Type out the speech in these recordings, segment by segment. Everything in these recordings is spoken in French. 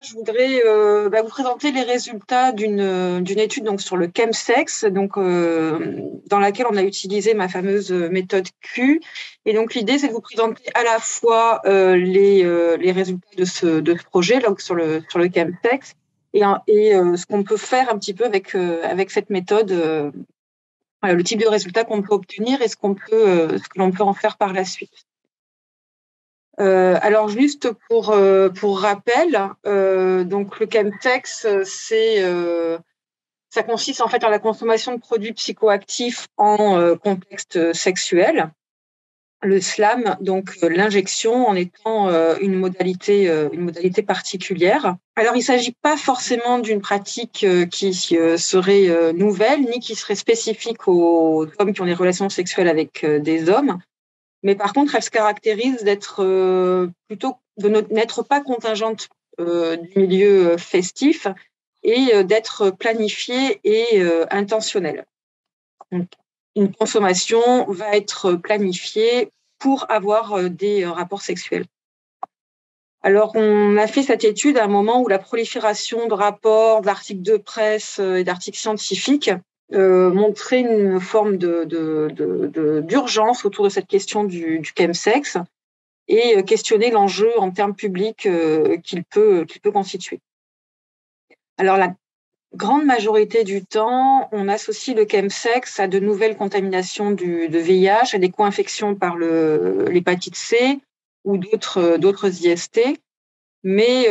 je voudrais vous présenter les résultats d'une étude donc sur le chemsex, donc dans laquelle on a utilisé ma fameuse méthode Q. Et donc l'idée, c'est de vous présenter à la fois les résultats de ce projet donc sur le chemsex et ce qu'on peut faire un petit peu avec cette méthode, voilà, le type de résultats qu'on peut obtenir et ce que l'on peut en faire par la suite. Alors juste pour rappel, donc le chemsex, ça consiste en fait en la consommation de produits psychoactifs en contexte sexuel. Le SLAM, donc l'injection en étant une modalité particulière. Alors il ne s'agit pas forcément d'une pratique qui serait nouvelle ni qui serait spécifique aux hommes qui ont des relations sexuelles avec des hommes. Mais par contre, elle se caractérise d'être plutôt de n'être pas contingente du milieu festif et d'être planifiée et intentionnelle. Donc, une consommation va être planifiée pour avoir des rapports sexuels. Alors, on a fait cette étude à un moment où la prolifération de rapports, d'articles de presse et d'articles scientifiques montrer une forme d'urgence autour de cette question du chemsex et questionner l'enjeu en termes publics qu'il peut constituer. Alors, la grande majorité du temps, on associe le chemsex à de nouvelles contaminations de VIH, à des co-infections par l'hépatite C ou d'autres IST, mais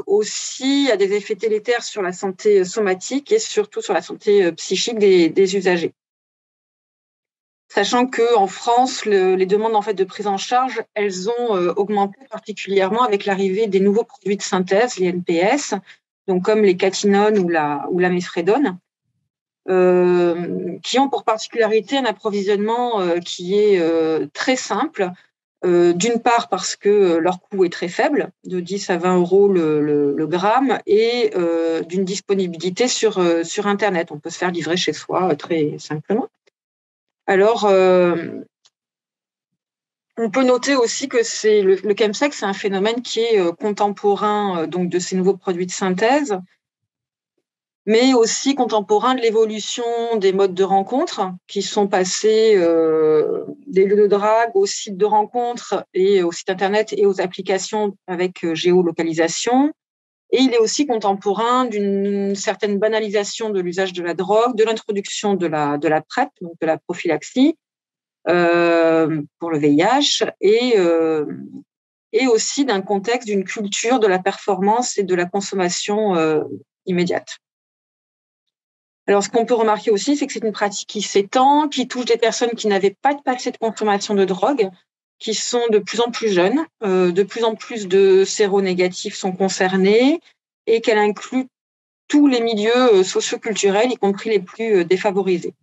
aussi à des effets délétères sur la santé somatique et surtout sur la santé psychique des usagers. Sachant qu'en France, les demandes en fait de prise en charge, elles ont augmenté particulièrement avec l'arrivée des nouveaux produits de synthèse, les NPS, donc comme les catinones ou la mifédrone, qui ont pour particularité un approvisionnement qui est très simple. D'une part parce que leur coût est très faible, de 10 à 20 euros le gramme, et d'une disponibilité sur Internet. On peut se faire livrer chez soi très simplement. Alors, on peut noter aussi que le chemsex, c'est un phénomène qui est contemporain donc de ces nouveaux produits de synthèse, mais aussi contemporain de l'évolution des modes de rencontre qui sont passés des lieux de drague aux sites de rencontre et aux sites Internet et aux applications avec géolocalisation. Et il est aussi contemporain d'une certaine banalisation de l'usage de la drogue, de l'introduction de la PrEP, donc de la prophylaxie, pour le VIH, et aussi d'un contexte, d'une culture de la performance et de la consommation immédiate. Alors, ce qu'on peut remarquer aussi, c'est que c'est une pratique qui s'étend, qui touche des personnes qui n'avaient pas de passé de consommation de drogue, qui sont de plus en plus jeunes, de plus en plus de séronégatifs sont concernés, et qu'elle inclut tous les milieux socioculturels, y compris les plus défavorisés.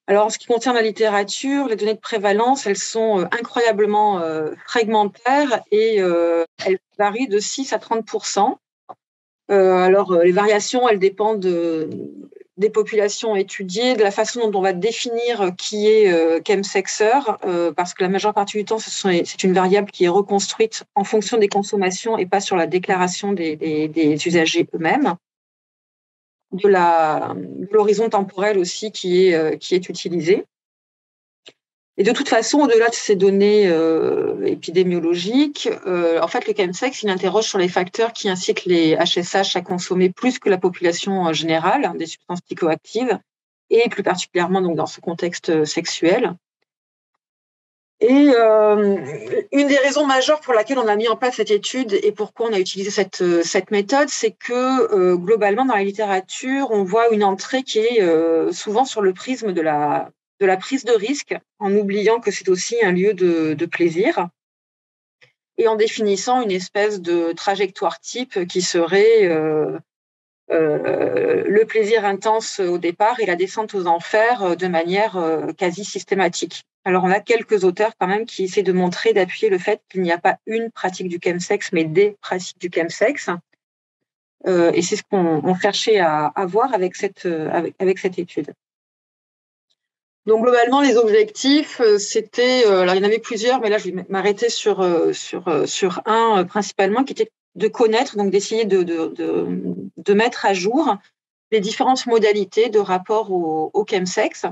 Alors, en ce qui concerne la littérature, les données de prévalence, elles sont incroyablement fragmentaires et elles varient de 6 à 30%. Alors, les variations, elles dépendent des populations étudiées, de la façon dont on va définir qui est chemsexeur, parce que la majeure partie du temps, c'est une variable qui est reconstruite en fonction des consommations et pas sur la déclaration des usagers eux-mêmes. De l'horizon temporel aussi qui est utilisé. Et de toute façon, au-delà de ces données épidémiologiques, en fait, le chemsex, il interroge sur les facteurs qui incitent les HSH à consommer plus que la population générale des substances psychoactives, et plus particulièrement donc, dans ce contexte sexuel. Et une des raisons majeures pour laquelle on a mis en place cette étude et pourquoi on a utilisé cette méthode, c'est que globalement, dans la littérature, on voit une entrée qui est souvent sur le prisme de la prise de risque, en oubliant que c'est aussi un lieu de plaisir, et en définissant une espèce de trajectoire type qui serait le plaisir intense au départ et la descente aux enfers de manière quasi systématique. Alors, on a quelques auteurs quand même qui essaient de montrer, d'appuyer le fait qu'il n'y a pas une pratique du chemsex, mais des pratiques du chemsex. Et c'est ce qu'on cherchait à voir avec cette étude. Donc, globalement, les objectifs, c'était, alors il y en avait plusieurs, mais là, je vais m'arrêter sur un principalement, qui était de connaître, donc d'essayer de mettre à jour les différentes modalités de rapport au chemsex.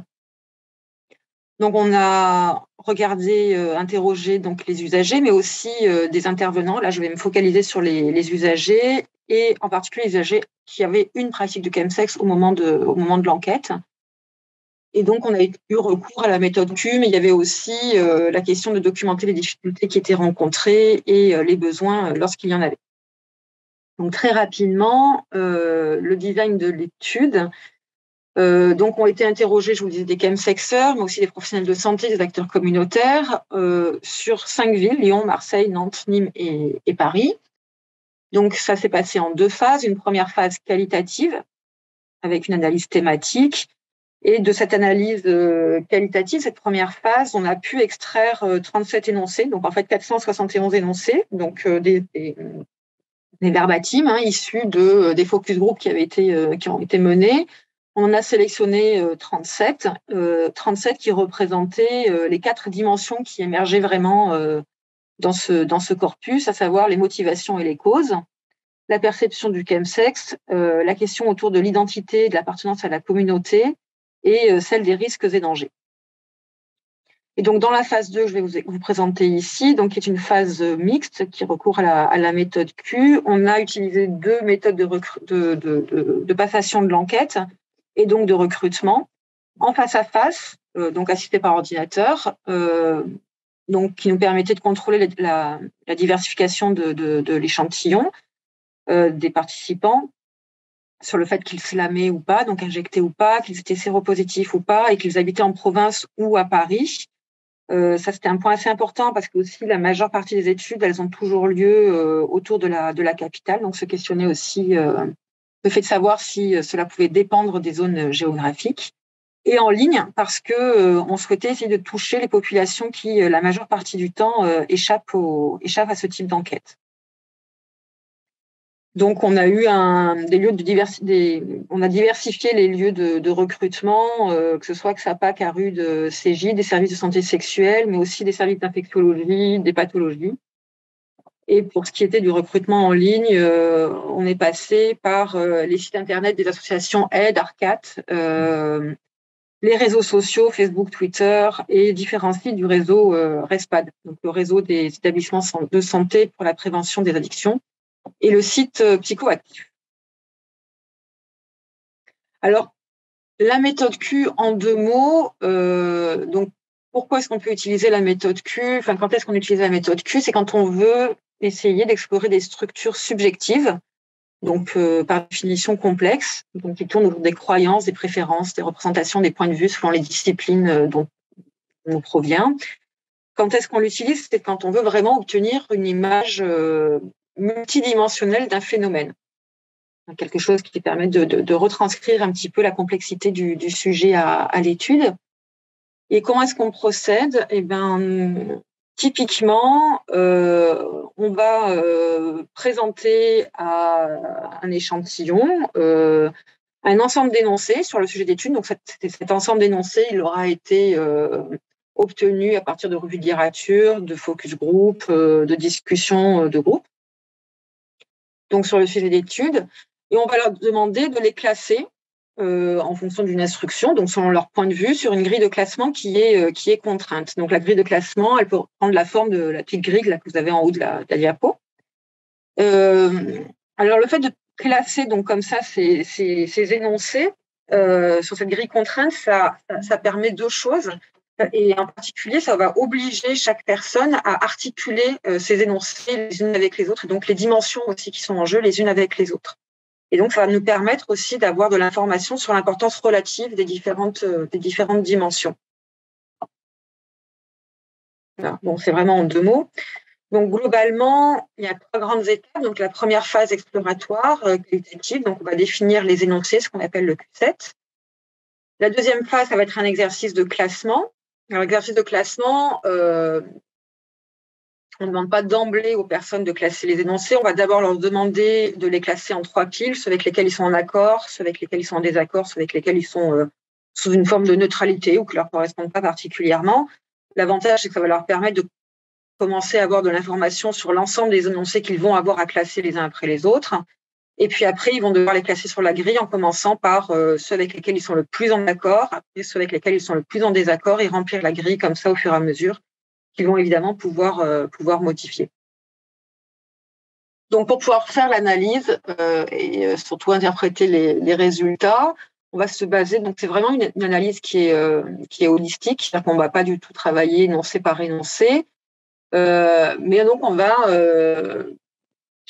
Donc, on a regardé, interrogé donc les usagers, mais aussi des intervenants. Là, je vais me focaliser sur les usagers, et en particulier les usagers qui avaient une pratique de chemsex au moment de l'enquête. Et donc, on a eu recours à la méthode Q, mais il y avait aussi la question de documenter les difficultés qui étaient rencontrées et les besoins lorsqu'il y en avait. Donc, très rapidement, le design de l'étude. Donc, ont été interrogés, je vous le disais, des chemsexeurs, mais aussi des professionnels de santé, des acteurs communautaires, sur 5 villes, Lyon, Marseille, Nantes, Nîmes et Paris. Donc, ça s'est passé en 2 phases. Une première phase qualitative, avec une analyse thématique. Et de cette analyse qualitative, cette première phase, on a pu extraire 37 énoncés, donc en fait 471 énoncés, donc des verbatims issus des focus group qui ont été menés. On en a sélectionné 37 qui représentaient les 4 dimensions qui émergeaient vraiment dans ce corpus, à savoir les motivations et les causes, la perception du chemsex, la question autour de l'identité et de l'appartenance à la communauté, et celle des risques et dangers. Et donc, dans la phase 2, je vais vous présenter ici, donc, qui est une phase mixte qui recourt à la méthode Q. On a utilisé 2 méthodes de passation de l'enquête et donc de recrutement en face à face, donc assisté par ordinateur, donc, qui nous permettait de contrôler la diversification de l'échantillon des participants, sur le fait qu'ils slamaient ou pas, donc injectés ou pas, qu'ils étaient séropositifs ou pas, et qu'ils habitaient en province ou à Paris. Ça, c'était un point assez important, parce que aussi la majeure partie des études, elles ont toujours lieu autour de la capitale. Donc, se questionner aussi le fait de savoir si cela pouvait dépendre des zones géographiques. Et en ligne, parce que on souhaitait essayer de toucher les populations qui, la majeure partie du temps, échappent à ce type d'enquête. Donc, on a eu des lieux on a diversifié les lieux de recrutement, que ce soit XAPA, CARUD, CJ, des services de santé sexuelle, mais aussi des services d'infectiologie, des pathologies. Et pour ce qui était du recrutement en ligne, on est passé par les sites internet des associations AIDE, ARCAT, les réseaux sociaux, Facebook, Twitter, et différents sites du réseau RESPAD, donc le réseau des établissements de santé pour la prévention des addictions, et le site Psychoactif. Alors, la méthode Q en 2 mots, donc pourquoi est-ce qu'on peut utiliser la méthode Q? Enfin, quand est-ce qu'on utilise la méthode Q? C'est quand on veut essayer d'explorer des structures subjectives, donc par définition complexes, donc qui tournent autour des croyances, des préférences, des représentations, des points de vue selon les disciplines dont on provient. Quand est-ce qu'on l'utilise? C'est quand on veut vraiment obtenir une image multidimensionnelle d'un phénomène. Quelque chose qui permet de retranscrire un petit peu la complexité du sujet à l'étude. Et comment est-ce qu'on procède? Eh bien, typiquement, on va présenter à un échantillon un ensemble d'énoncés sur le sujet d'étude. Donc, cet ensemble d'énoncés, il aura été obtenu à partir de revues de littérature, de focus group, de discussions de groupe, donc sur le sujet d'étude. Et on va leur demander de les classer en fonction d'une instruction, donc selon leur point de vue, sur une grille de classement qui est contrainte. Donc, la grille de classement, elle peut prendre la forme de la petite grille là, que vous avez en haut de la diapo. Alors, le fait de classer donc comme ça ces énoncés sur cette grille contrainte, ça permet 2 choses. Et en particulier, ça va obliger chaque personne à articuler ces énoncés les unes avec les autres, et donc les dimensions aussi qui sont en jeu les unes avec les autres. Et donc, ça va nous permettre aussi d'avoir de l'information sur l'importance relative des différentes dimensions. Voilà. Bon, c'est vraiment en 2 mots. Donc, globalement, il y a 3 grandes étapes. Donc, la première phase exploratoire, qualitative. Donc, on va définir les énoncés, ce qu'on appelle le Q7. La deuxième phase, ça va être un exercice de classement. Alors, l'exercice de classement, on ne demande pas d'emblée aux personnes de classer les énoncés. On va d'abord leur demander de les classer en 3 piles, ceux avec lesquels ils sont en accord, ceux avec lesquels ils sont en désaccord, ceux avec lesquels ils sont sous une forme de neutralité ou qui ne leur correspondent pas particulièrement. L'avantage, c'est que ça va leur permettre de commencer à avoir de l'information sur l'ensemble des énoncés qu'ils vont avoir à classer les uns après les autres. Et puis après, ils vont devoir les classer sur la grille en commençant par ceux avec lesquels ils sont le plus en accord, après ceux avec lesquels ils sont le plus en désaccord et remplir la grille comme ça au fur et à mesure qu'ils vont évidemment pouvoir modifier. Donc, pour pouvoir faire l'analyse et surtout interpréter les résultats, on va se baser, donc c'est vraiment une analyse qui est holistique, c'est-à-dire qu'on ne va pas du tout travailler énoncé par énoncé, mais donc on va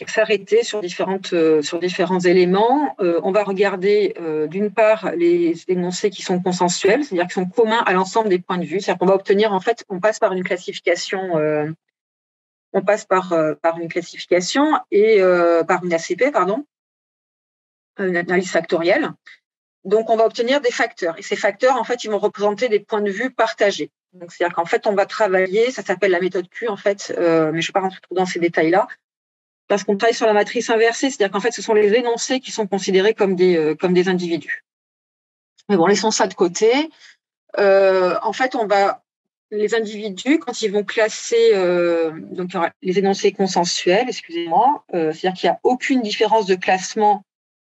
s'arrêter sur différents éléments. On va regarder d'une part les énoncés qui sont consensuels, c'est-à-dire qui sont communs à l'ensemble des points de vue, c'est-à-dire qu'on va obtenir, en fait, on passe par une classification une classification et par une ACP, une analyse factorielle. Donc, on va obtenir des facteurs. Et ces facteurs, en fait, ils vont représenter des points de vue partagés. Donc, c'est-à-dire qu'en fait, on va travailler, ça s'appelle la méthode Q, en fait, mais je ne vais pas rentrer trop dans ces détails-là, parce qu'on travaille sur la matrice inversée, c'est-à-dire qu'en fait, ce sont les énoncés qui sont considérés comme des individus. Mais bon, laissons ça de côté. En fait, les individus, quand ils vont classer donc les énoncés consensuels, c'est-à-dire qu'il n'y a aucune différence de classement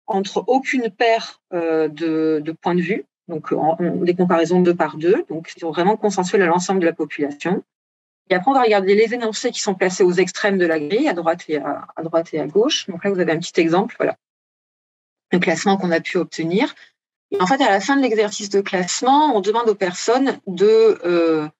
entre aucune paire de points de vue, donc des comparaisons 2 par 2, donc ils sont vraiment consensuels à l'ensemble de la population. Et après, on va regarder les énoncés qui sont placés aux extrêmes de la grille, à droite et à gauche. Donc là, vous avez un petit exemple, voilà, le classement qu'on a pu obtenir. Et en fait, à la fin de l'exercice de classement, on demande aux personnes de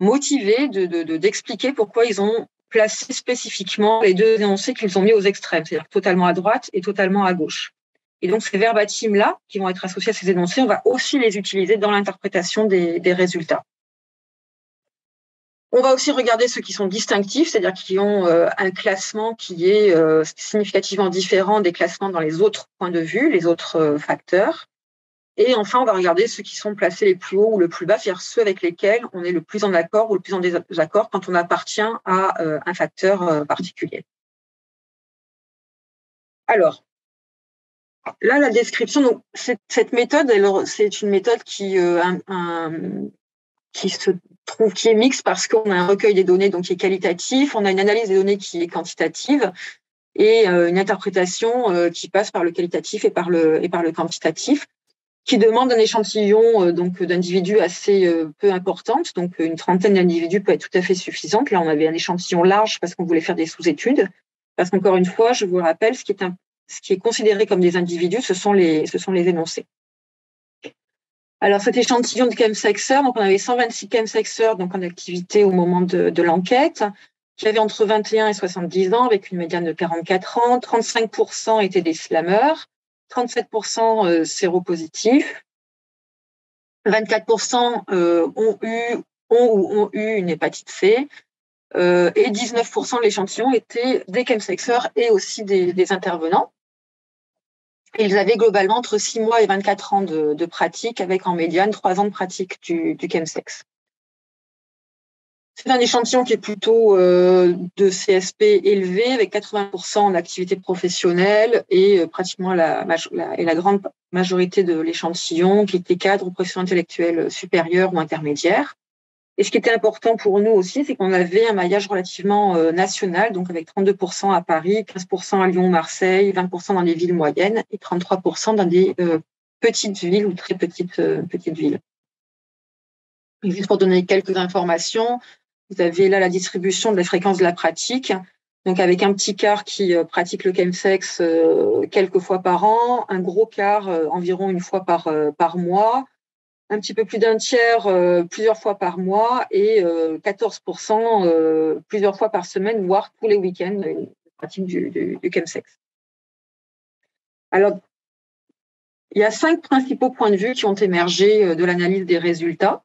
motiver, d'expliquer pourquoi ils ont placé spécifiquement les deux énoncés qu'ils ont mis aux extrêmes, c'est-à-dire totalement à droite et totalement à gauche. Et donc, ces verbatims-là, qui vont être associés à ces énoncés, on va aussi les utiliser dans l'interprétation des résultats. On va aussi regarder ceux qui sont distinctifs, c'est-à-dire qui ont un classement qui est significativement différent des classements dans les autres points de vue, les autres facteurs. Et enfin, on va regarder ceux qui sont placés les plus hauts ou le plus bas, c'est-à-dire ceux avec lesquels on est le plus en accord ou le plus en désaccord quand on appartient à un facteur particulier. Alors, là, la description, donc, cette méthode, c'est une méthode qui est mixte parce qu'on a un recueil des données donc, qui est qualitatif, on a une analyse des données qui est quantitative et une interprétation qui passe par le qualitatif et par le quantitatif, qui demande un échantillon d'individus assez peu importante, donc une trentaine d'individus peut être tout à fait suffisante. Là, on avait un échantillon large parce qu'on voulait faire des sous-études. Parce qu'encore une fois, je vous le rappelle, ce qui est considéré comme des individus, ce sont les énoncés. Alors, cet échantillon de chemsexers, donc on avait 126 chemsexers donc en activité au moment de l'enquête, qui avaient entre 21 et 70 ans, avec une médiane de 44 ans. 35% étaient des slammers, 37% séropositifs, 24% ont eu une hépatite C, et 19% de l'échantillon étaient des chemsexers et aussi des intervenants. Et ils avaient globalement entre 6 mois et 24 ans de pratique, avec en médiane 3 ans de pratique du chemsex. C'est un échantillon qui est plutôt de CSP élevé, avec 80% en activité professionnelle et pratiquement la grande majorité de l'échantillon qui était cadre ou profession intellectuelle supérieure ou intermédiaire. Et ce qui était important pour nous aussi, c'est qu'on avait un maillage relativement national, donc avec 32% à Paris, 15% à Lyon, Marseille, 20% dans les villes moyennes et 33% dans des petites villes ou très petites villes. Et juste pour donner quelques informations, vous avez là la distribution de la fréquence de la pratique, donc avec un petit quart qui pratique le chemsex quelques fois par an, un gros quart environ une fois par mois, un petit peu plus d'un tiers plusieurs fois par mois et 14% plusieurs fois par semaine, voire tous les week-ends, une pratique du chemsex. Alors, il y a 5 principaux points de vue qui ont émergé de l'analyse des résultats.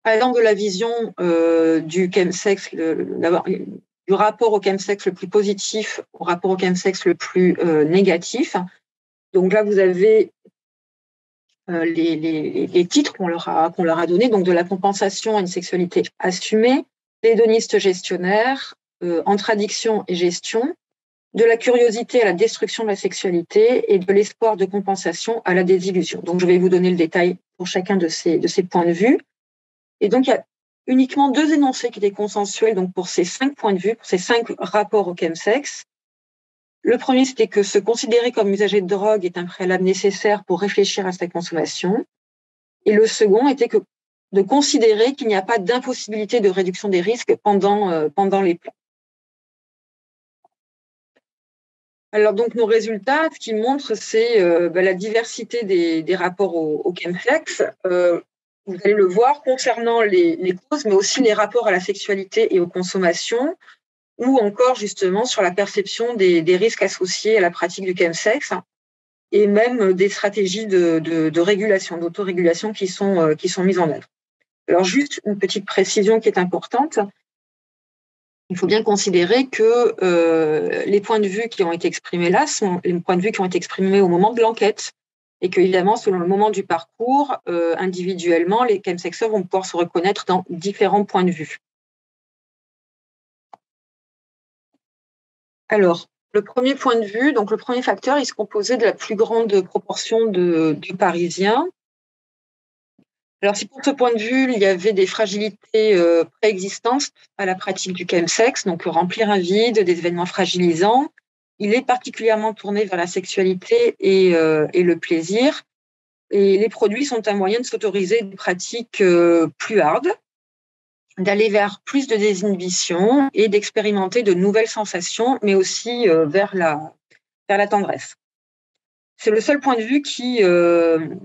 Allant de la vision du chemsex, du rapport au chemsex le plus positif au rapport au chemsex le plus négatif. Donc là, vous avez les titres qu'on leur a donnés, donc de la compensation à une sexualité assumée, l'hédoniste gestionnaire, entre addiction et gestion, de la curiosité à la destruction de la sexualité et de l'espoir de compensation à la désillusion. Donc, je vais vous donner le détail pour chacun de ces points de vue. Et donc, il y a uniquement 2 énoncés qui étaient consensuels donc pour ces 5 points de vue, pour ces 5 rapports au chemsex. Le premier, c'était que se considérer comme usager de drogue est un préalable nécessaire pour réfléchir à sa consommation. Et le second était que de considérer qu'il n'y a pas d'impossibilité de réduction des risques pendant les plans. Alors donc nos résultats, ce qu'ils montrent, c'est la diversité des rapports au chemsex. Vous allez le voir concernant les causes, mais aussi les rapports à la sexualité et aux consommations, ou encore justement sur la perception des risques associés à la pratique du chemsex, et même des stratégies de régulation, d'autorégulation qui sont mises en œuvre. Alors juste une petite précision qui est importante. Il faut bien considérer que les points de vue qui ont été exprimés là sont les points de vue qui ont été exprimés au moment de l'enquête, et que évidemment, selon le moment du parcours, individuellement, les chemsexeurs vont pouvoir se reconnaître dans différents points de vue. Alors, le premier point de vue, donc le premier facteur, il se composait de la plus grande proportion de Parisiens. Alors, si pour ce point de vue, il y avait des fragilités préexistantes à la pratique du chemsex, donc remplir un vide, des événements fragilisants, il est particulièrement tourné vers la sexualité et le plaisir. Et les produits sont un moyen de s'autoriser des pratiques plus hardes, d'aller vers plus de désinhibition et d'expérimenter de nouvelles sensations, mais aussi vers la tendresse. C'est le seul point de vue qui ne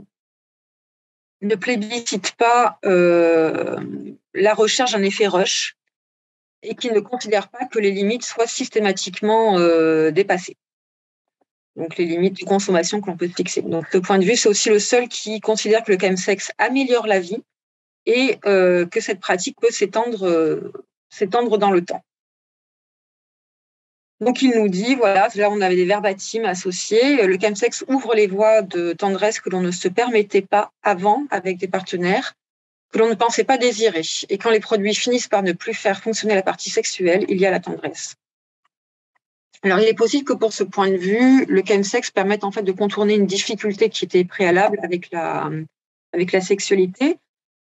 plébiscite pas la recherche d'un effet rush et qui ne considère pas que les limites soient systématiquement dépassées. Donc les limites de consommation que l'on peut fixer. Donc ce point de vue, c'est aussi le seul qui considère que le chemsex améliore la vie et que cette pratique peut s'étendre dans le temps. Donc, il nous dit, voilà, là, on avait des verbatims associés. Le chemsex ouvre les voies de tendresse que l'on ne se permettait pas avant avec des partenaires, que l'on ne pensait pas désirer. Et quand les produits finissent par ne plus faire fonctionner la partie sexuelle, il y a la tendresse. Alors, il est possible que pour ce point de vue, le chemsex permette en fait de contourner une difficulté qui était préalable avec la sexualité,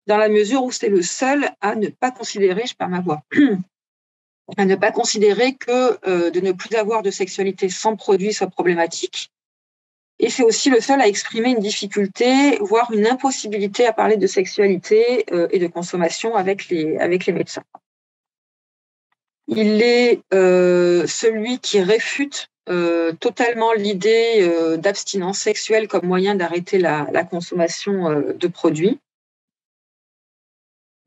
dans la mesure où c'est le seul à ne pas considérer, je perds ma voix, à ne pas considérer que de ne plus avoir de sexualité sans produit soit problématique. Et c'est aussi le seul à exprimer une difficulté, voire une impossibilité à parler de sexualité et de consommation avec les médecins. Il est celui qui réfute totalement l'idée d'abstinence sexuelle comme moyen d'arrêter la consommation de produits.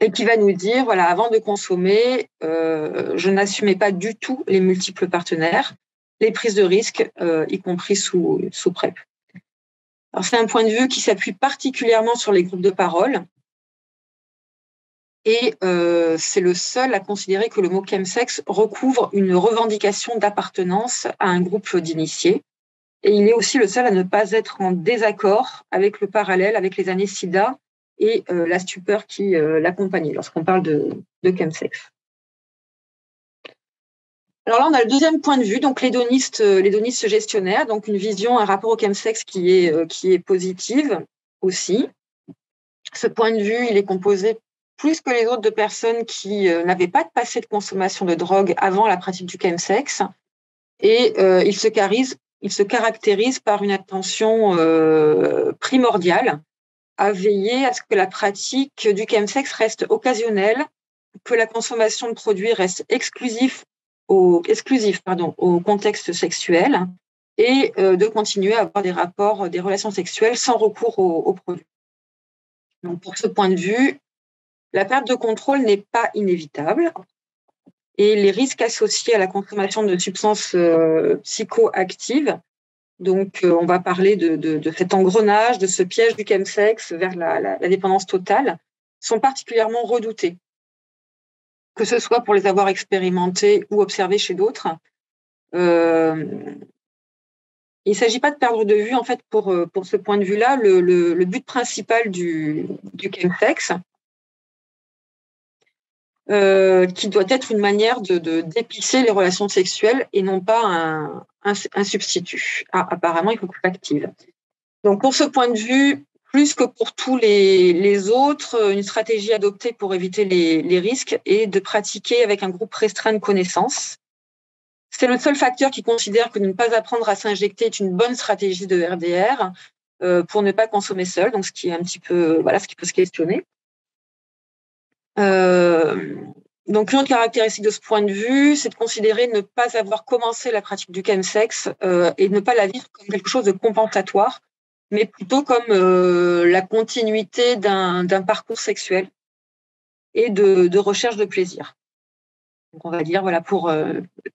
Et qui va nous dire, voilà, avant de consommer, je n'assumais pas du tout les multiples partenaires, les prises de risques, y compris sous PrEP. Alors, c'est un point de vue qui s'appuie particulièrement sur les groupes de parole. Et c'est le seul à considérer que le mot chemsex recouvre une revendication d'appartenance à un groupe d'initiés. Et il est aussi le seul à ne pas être en désaccord avec le parallèle avec les années SIDA et la stupeur qui l'accompagnait lorsqu'on parle de chemsex. Alors là, on a le deuxième point de vue, donc l'hédoniste gestionnaire, donc une vision, un rapport au chemsex qui est positive aussi. Ce point de vue, il est composé plus que les autres de personnes qui n'avaient pas de passé de consommation de drogue avant la pratique du chemsex, et il se caractérise par une attention primordiale à veiller à ce que la pratique du chemsex reste occasionnelle, que la consommation de produits reste exclusive au contexte sexuel, et de continuer à avoir des relations sexuelles sans recours aux produits. Donc, pour ce point de vue, la perte de contrôle n'est pas inévitable et les risques associés à la consommation de substances psychoactives, donc on va parler de cet engrenage, de ce piège du chemsex vers la dépendance totale, sont particulièrement redoutés, que ce soit pour les avoir expérimentés ou observés chez d'autres. Il ne s'agit pas de perdre de vue, en fait, pour ce point de vue-là, le but principal du chemsex. qui doit être une manière de dépisser les relations sexuelles et non pas un substitut. Ah, apparemment, il faut que je l'active. Donc, pour ce point de vue, plus que pour tous les autres, une stratégie adoptée pour éviter les risques est de pratiquer avec un groupe restreint de connaissances. C'est le seul facteur qui considère que de ne pas apprendre à s'injecter est une bonne stratégie de RDR pour ne pas consommer seul, donc ce qui est un petit peu, voilà, ce qui peut se questionner. Donc, une autre caractéristique de ce point de vue, c'est de considérer ne pas avoir commencé la pratique du chemsex et ne pas la vivre comme quelque chose de compensatoire, mais plutôt comme la continuité d'un parcours sexuel et de recherche de plaisir. Donc, on va dire, voilà, pour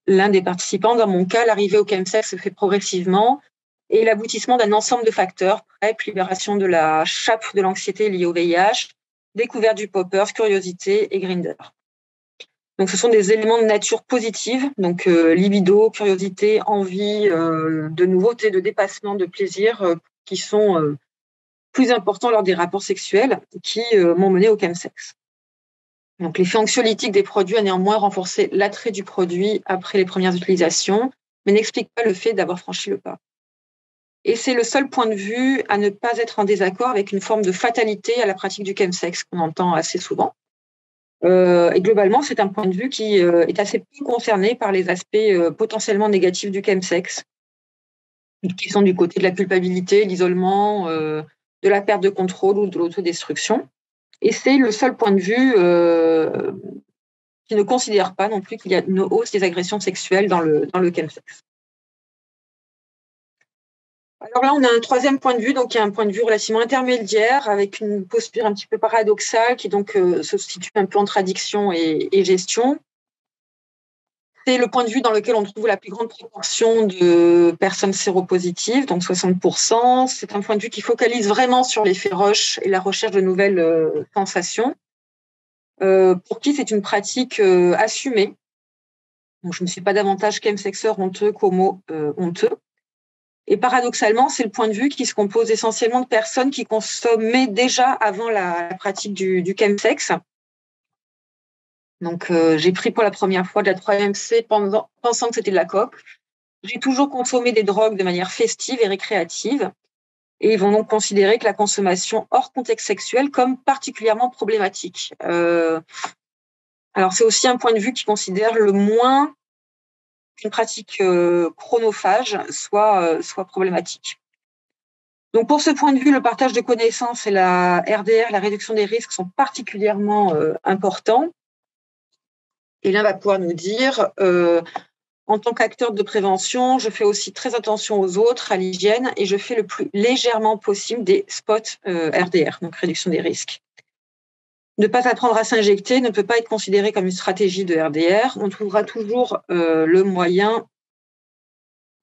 l'un des participants, dans mon cas, l'arrivée au chemsex se fait progressivement et l'aboutissement d'un ensemble de facteurs, PrEP, libération de la chape de l'anxiété liée au VIH, découverte du poppers, curiosité et Grindr. Donc, ce sont des éléments de nature positive, donc libido, curiosité, envie de nouveauté, de dépassement, de plaisir, qui sont plus importants lors des rapports sexuels qui m'ont mené au chemsex. Donc, l'effet anxiolytique des produits a néanmoins renforcé l'attrait du produit après les premières utilisations, mais n'explique pas le fait d'avoir franchi le pas. Et c'est le seul point de vue à ne pas être en désaccord avec une forme de fatalité à la pratique du chemsex qu'on entend assez souvent. Et globalement, c'est un point de vue qui est assez peu concerné par les aspects potentiellement négatifs du chemsex, qui sont du côté de la culpabilité, l'isolement, de la perte de contrôle ou de l'autodestruction. Et c'est le seul point de vue qui ne considère pas non plus qu'il y a une hausse des agressions sexuelles dans le chemsex. Alors là, on a un troisième point de vue, donc il y a un point de vue relativement intermédiaire, avec une posture un petit peu paradoxale, qui donc se situe un peu entre addiction et gestion. C'est le point de vue dans lequel on trouve la plus grande proportion de personnes séropositives, donc 60%. C'est un point de vue qui focalise vraiment sur l'effet rush et la recherche de nouvelles sensations, pour qui c'est une pratique assumée. Donc, je ne suis pas davantage chemsexeur honteux qu'homo honteux. Et paradoxalement, c'est le point de vue qui se compose essentiellement de personnes qui consommaient déjà avant la pratique du chemsex. Donc, j'ai pris pour la première fois de la 3MC pensant que c'était de la coke. J'ai toujours consommé des drogues de manière festive et récréative. Et ils vont donc considérer que la consommation hors contexte sexuel comme particulièrement problématique. Alors, c'est aussi un point de vue qui considère le moins qu'une pratique chronophage soit problématique. Donc, pour ce point de vue, le partage de connaissances et la RDR, la réduction des risques, sont particulièrement importants. Et l'un va pouvoir nous dire, en tant qu'acteur de prévention, je fais aussi très attention aux autres, à l'hygiène, et je fais le plus légèrement possible des spots RDR, donc réduction des risques. Ne pas apprendre à s'injecter ne peut pas être considéré comme une stratégie de RDR. On trouvera toujours le moyen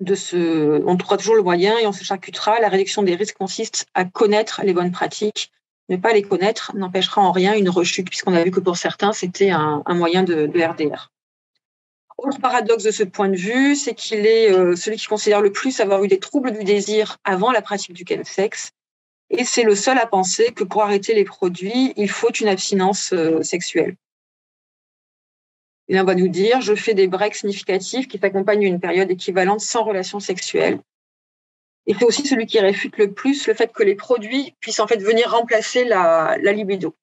et on se charcutera. La réduction des risques consiste à connaître les bonnes pratiques. Ne pas les connaître n'empêchera en rien une rechute, puisqu'on a vu que pour certains, c'était un moyen de RDR. Autre paradoxe de ce point de vue, c'est qu'il est celui qui considère le plus avoir eu des troubles du désir avant la pratique du chemsex. Et c'est le seul à penser que pour arrêter les produits, il faut une abstinence sexuelle. Et on va nous dire, je fais des breaks significatifs qui s'accompagnent d'une période équivalente sans relation sexuelle. Et c'est aussi celui qui réfute le plus le fait que les produits puissent en fait venir remplacer la libido.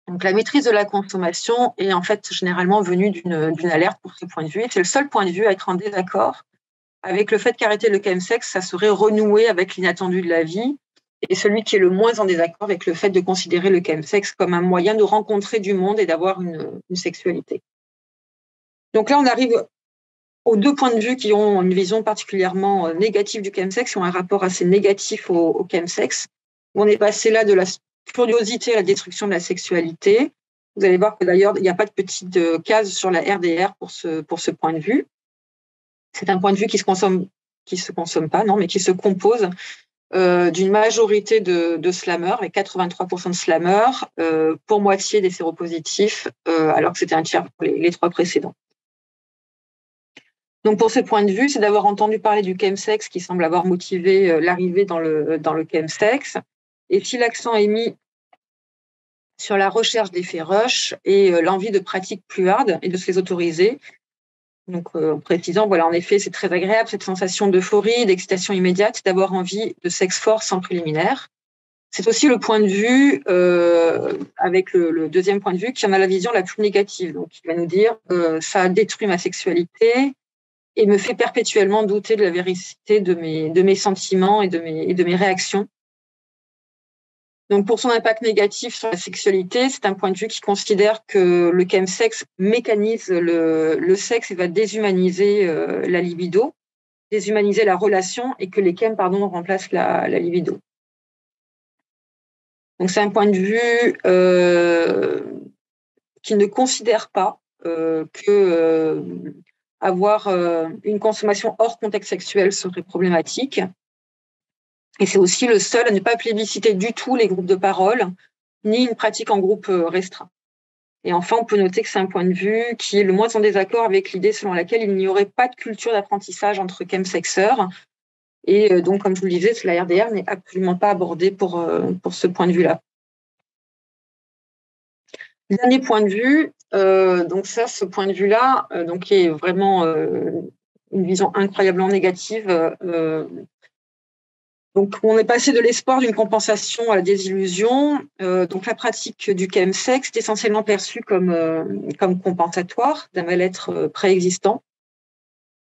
Donc la maîtrise de la consommation est en fait généralement venue d'une alerte pour ce point de vue. Et c'est le seul point de vue à être en désaccord avec le fait qu'arrêter le chemsex, ça serait renouer avec l'inattendu de la vie. Et celui qui est le moins en désaccord avec le fait de considérer le chemsex comme un moyen de rencontrer du monde et d'avoir une sexualité. Donc là, on arrive aux deux points de vue qui ont une vision particulièrement négative du chemsex, qui ont un rapport assez négatif au chemsex. On est passé là de la curiosité à la destruction de la sexualité. Vous allez voir que d'ailleurs, il n'y a pas de petite case sur la RDR pour ce point de vue. C'est un point de vue qui se consomme pas, non, mais qui se compose d'une majorité de slammers, avec 83% de slammers, pour moitié des séropositifs, alors que c'était un tiers pour les trois précédents. Donc, pour ce point de vue, c'est d'avoir entendu parler du chemsex qui semble avoir motivé l'arrivée dans le chemsex. Et si l'accent est mis sur la recherche d'effets rush et l'envie de pratiques plus hard et de se les autoriser. Donc, en précisant, voilà, en effet, c'est très agréable, cette sensation d'euphorie, d'excitation immédiate, d'avoir envie de sexe fort sans préliminaire. C'est aussi le point de vue, avec le deuxième point de vue, qui en a la vision la plus négative. Donc, il va nous dire, ça détruit ma sexualité et me fait perpétuellement douter de la véracité de mes sentiments et de mes réactions. Donc, pour son impact négatif sur la sexualité, c'est un point de vue qui considère que le chemsex mécanise le sexe et va déshumaniser la libido, déshumaniser la relation, et que les chem, remplacent la libido. Donc, c'est un point de vue qui ne considère pas que avoir une consommation hors contexte sexuel serait problématique. Et c'est aussi le seul à ne pas plébisciter du tout les groupes de parole, ni une pratique en groupe restreint. Et enfin, on peut noter que c'est un point de vue qui est le moins en désaccord avec l'idée selon laquelle il n'y aurait pas de culture d'apprentissage entre chemsexeurs. Et donc, comme je vous le disais, la RDR n'est absolument pas abordée pour ce point de vue-là. Dernier point de vue, donc ça, ce point de vue-là, donc est vraiment une vision incroyablement négative. Donc, on est passé de l'espoir d'une compensation à la désillusion. Donc, la pratique du chemsex est essentiellement perçue comme compensatoire d'un mal-être préexistant.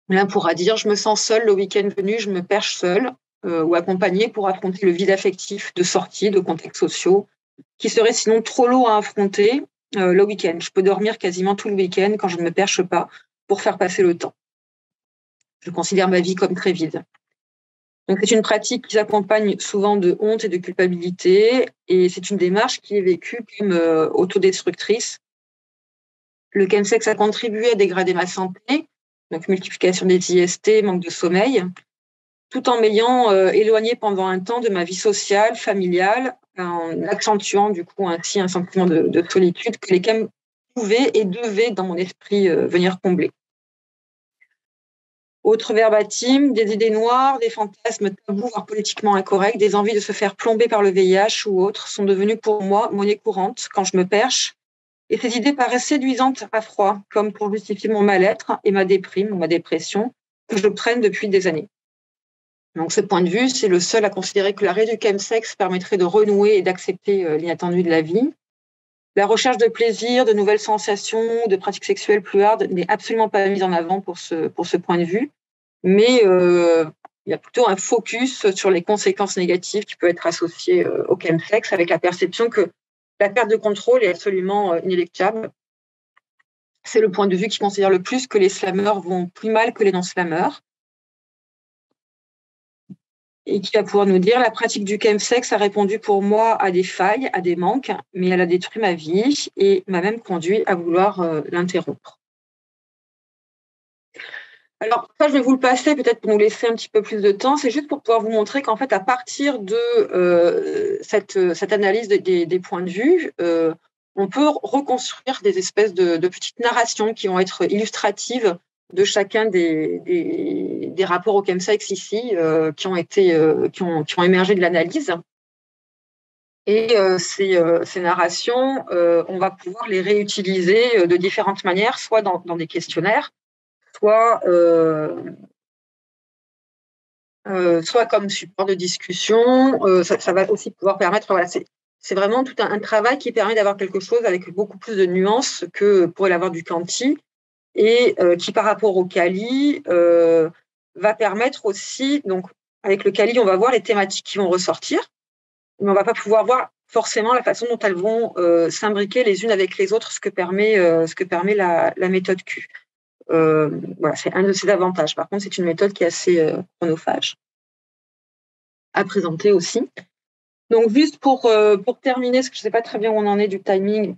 L'un pourra dire, je me sens seule le week-end venu, je me perche seule, ou accompagnée pour affronter le vide affectif de sortie, de contextes sociaux, qui serait sinon trop lourd à affronter le week-end. Je peux dormir quasiment tout le week-end quand je ne me perche pas pour faire passer le temps. Je considère ma vie comme très vide. Donc, c'est une pratique qui s'accompagne souvent de honte et de culpabilité, et c'est une démarche qui est vécue comme autodestructrice. Le chemsex a contribué à dégrader ma santé, donc multiplication des IST, manque de sommeil, tout en m'ayant éloignée pendant un temps de ma vie sociale, familiale, en accentuant du coup ainsi un sentiment de solitude que les chem pouvaient et devaient dans mon esprit venir combler. Autre verbatim, des idées noires, des fantasmes tabous, voire politiquement incorrects, des envies de se faire plomber par le VIH ou autres sont devenues pour moi monnaie courante quand je me perche. Et ces idées paraissent séduisantes à froid, comme pour justifier mon mal-être et ma déprime ou ma dépression que je traîne depuis des années. Donc, ce point de vue, c'est le seul à considérer que l'arrêt du chemsex permettrait de renouer et d'accepter l'inattendu de la vie. La recherche de plaisir, de nouvelles sensations, de pratiques sexuelles plus hard n'est absolument pas mise en avant pour ce point de vue. Mais il y a plutôt un focus sur les conséquences négatives qui peuvent être associées au chemsex, avec la perception que la perte de contrôle est absolument inéluctable. C'est le point de vue qui considère le plus que les slammeurs vont plus mal que les non-slammeurs. Et qui va pouvoir nous dire, la pratique du chemsex a répondu pour moi à des failles, à des manques, mais elle a détruit ma vie et m'a même conduit à vouloir l'interrompre. Alors, ça, je vais vous le passer peut-être pour nous laisser un petit peu plus de temps. C'est juste pour pouvoir vous montrer qu'en fait, à partir de cette analyse des points de vue, on peut reconstruire des espèces de petites narrations qui vont être illustratives de chacun des rapports au chemsex ici, qui ont émergé de l'analyse. Et ces narrations, on va pouvoir les réutiliser de différentes manières, soit dans des questionnaires, soit comme support de discussion. Ça va aussi pouvoir permettre, voilà, c'est vraiment tout un travail qui permet d'avoir quelque chose avec beaucoup plus de nuances que pourrait l'avoir du Quanti, et qui, par rapport au Kali, va permettre aussi, donc avec le Kali, on va voir les thématiques qui vont ressortir, mais on ne va pas pouvoir voir forcément la façon dont elles vont s'imbriquer les unes avec les autres, ce que permet la méthode Q. Voilà, c'est un de ses avantages. Par contre, c'est une méthode qui est assez chronophage à présenter aussi. Donc, juste pour terminer, parce que je ne sais pas très bien où on en est du timing,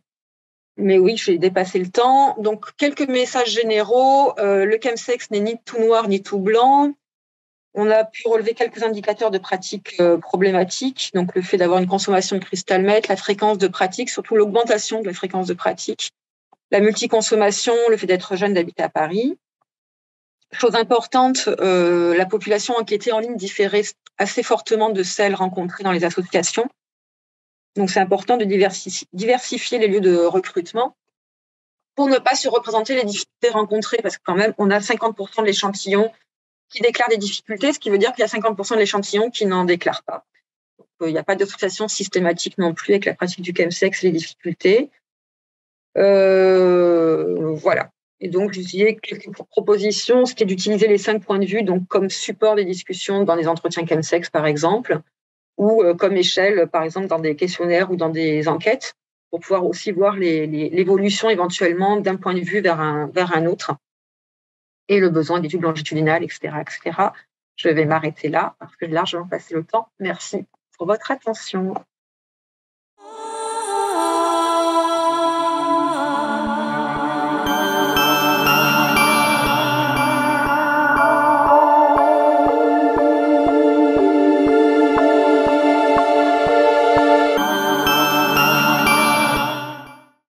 mais oui, j'ai dépassé le temps. Donc, quelques messages généraux. Le chemsex n'est ni tout noir ni tout blanc. On a pu relever quelques indicateurs de pratique problématiques. Donc, le fait d'avoir une consommation de cristal meth, la fréquence de pratique, surtout l'augmentation de la fréquence de pratique, la multiconsommation, le fait d'être jeune, d'habiter à Paris. Chose importante, la population enquêtée en ligne différait assez fortement de celle rencontrée dans les associations. Donc, c'est important de diversifier les lieux de recrutement pour ne pas surreprésenter les difficultés rencontrées, parce que quand même, on a 50% de l'échantillon qui déclarent des difficultés, ce qui veut dire qu'il y a 50% de l'échantillon qui n'en déclarent pas. Donc, il n'y a pas d'association systématique non plus avec la pratique du chemsex et les difficultés. Voilà. Et donc, je disais quelques propositions, c'était d'utiliser les 5 points de vue donc comme support des discussions dans les entretiens chemsex, par exemple, ou comme échelle, par exemple, dans des questionnaires ou dans des enquêtes, pour pouvoir aussi voir l'évolution éventuellement d'un point de vue vers un autre, et le besoin d'études longitudinales, etc., etc. Je vais m'arrêter là parce que j'ai largement passé le temps. Merci pour votre attention.